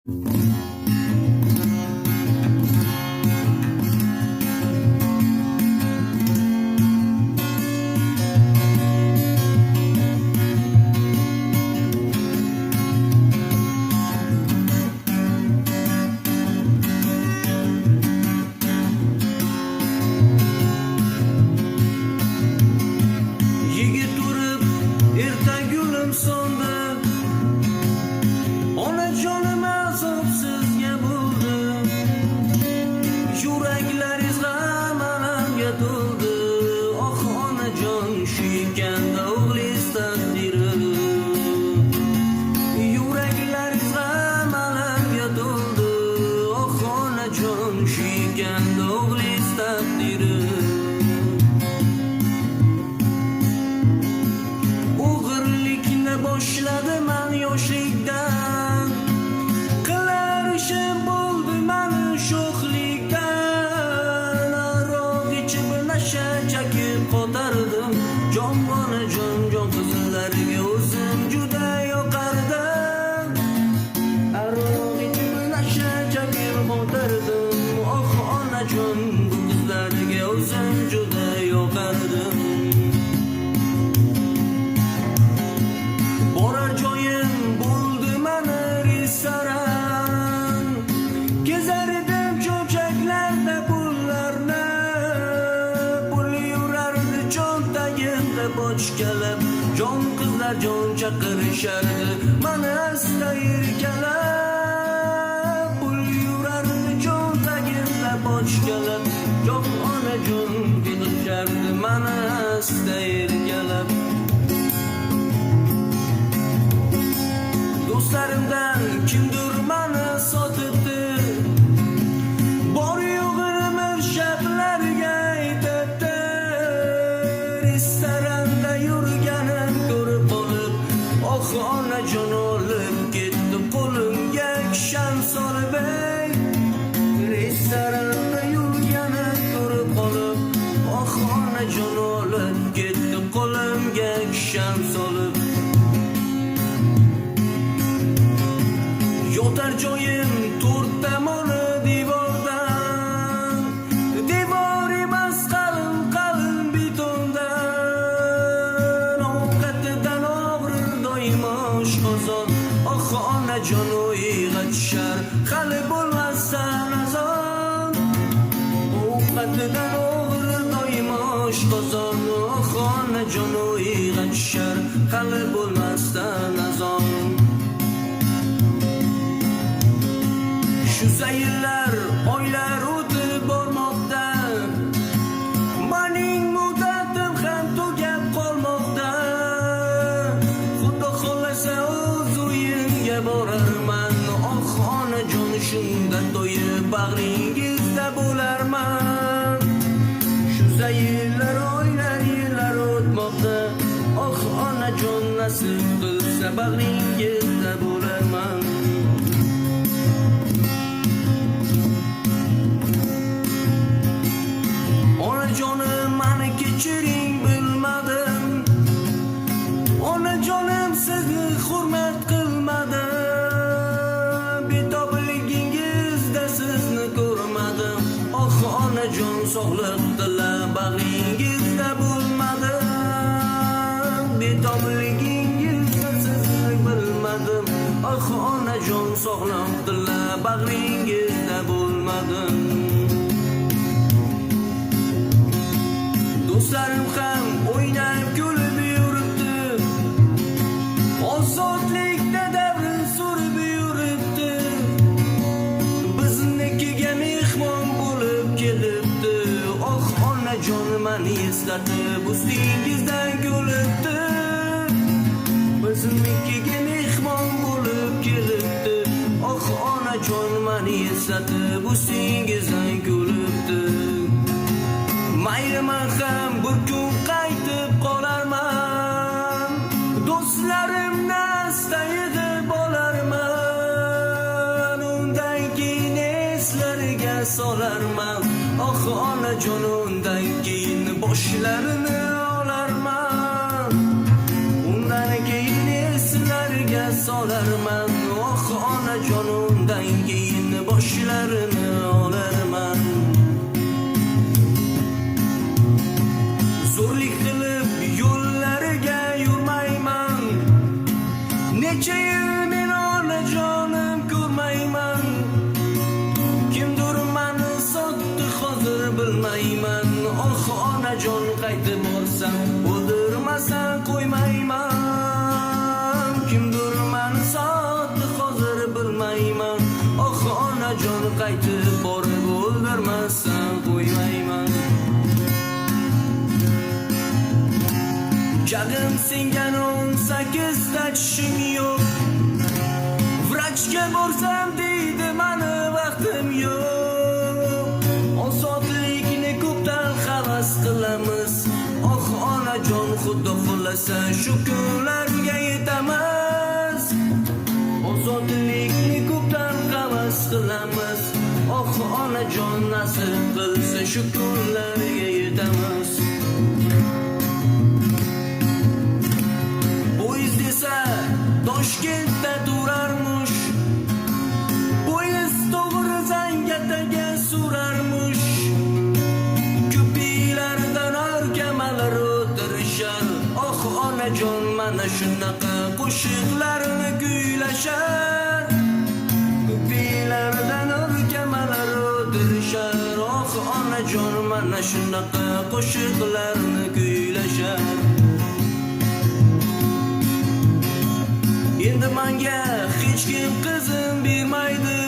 Yigit urib erta gulim so'ndi, onajonim azobsizga bo'ldi. Yuraklaringiz g'am alamga to'ldi. Oh onajon, shu ekanda o'g'lingiz taqdiri. Yuraklaringiz g'am alamga to'ldi. Oh onajon, shu ekanda o'g'lingiz taqdiri. Boshladim yoshlikdan, qilar ishim bo'ldi mani sho'xlikdan. Aroq ichib nasha chakib qotardim, jon onajon, jon qizlarga o'zim juda yoqardim. Aroq ichib nasha chakib qotardim, oh onajon, bu qizlarga o'zim juda yoqardim. Borar joyim bo'ldi mani restoran, kezardim cho'chaklarda pullarni, pul yurardi cho'ntagimda bochkalab. Jon qizlar jon chaqirishardi mani asta erkalab, pul yurardi cho'ntagimda bochkalab. Jon onajon qilishardi mani asta erkalab. Do'stlarimdan kimdir mani sotibdi, bor yo'g'im irshaqlarga aytibdi. Restoranda yurganim ko'rib qolib, oh onajon olib ketdi qo'limga kishan solib. Restoranda yurganim ko'rib qolib, oh onajon olib ketdi qo'limga kishan solib. Yotar joyim to'rt tomoni devordan, devor emas qalin qalin betondan. Ovqatidan og'rir doimo oshqozon, oh onajon o'yga tushar hali bo'lmasdan azon. Ovqatidan og'rir doimo oshqozon, oh onajon o'yga tushar hali bo'lmasdan azon. Shu sayillar oylar o'tib bormoqda, mening muddatim ham tugab qolmoqda. Xudo xolasa o'z uyimga borarman, oh onajon, shunda to'yib bag'ringizda bo'larman. Shu sayillar oylar yillar o'tmoqda, oh onajon, nasib qilsa bag'ringizda bo'larman. Onajonim mani kechiring bilmadim, onajonim sizni hurmat qilmadim. Betobligingizda sizni ko'rmadim, oh onajon, sog'liq tilab bag'ringizda bo'lmadim. Betobligingizda sizni bilmadim, oh onajon, sog'liq tilab bag'ringizda bo'lmadim. Do'stlarim ham o'ynab kulib yuribdi, ozodlikda davrin surib yuribdi. Biznikiga mehmon bo'lib kelibdi, oh onajon, mani eslatib ustingizdan kulibdi. Biznikiga mehmon bo'lib kelibdi, oh onajon, mani eslatib ustingizdan kulibdi. Mayli men ham bir kun qaytib qolarman, do'stlarimni asta yig'ib olarman. Undan keyin eslariga solarman, oh onajon, undan keyin boshlarini olarman. Undan keyin eslariga solarman, Oh onajon, undan keyin boshlarini olarman. Zo'rlik qilib yo'llariga yurmayman. Necha yil men onajonim ko'rmayman. Kimdir mani sotdi, hozir bilmayman. Oh onajon, qaytib borsam o'ldirmasam qo'ymayman. Kimdir mani sotdi, hozir bilmayman. Oh onajon, qaytib borib o'ldirmasam qo'ymayman. Jag'im sengan 18 ta tishim yo'q. Vrachga borsam deydi mani vaqtim yo'q. Ozodlikni ko'pdan havas qilamiz. Oh onajon, xudo xolasa shu kunlarga yetamiz. Ozodlikni ko'pdan havas qilamiz. Oh onajon, nasib qilsa shu kunlarga yetamiz. Poyezd esa Toshkentda turarmush. Poyezd to'g'ri Zangataga surarmush. Ko'piklardan orkamalar o'tirishar. Oh onajon, mana shunaqa qo'shiqlarni kuylashar. Ko'piklardan orkamalar o'tirishar. Oh onajon, mana shunaqa qo'shiqlarni kuylashar. Endi menga hech kim qizim bermaydi.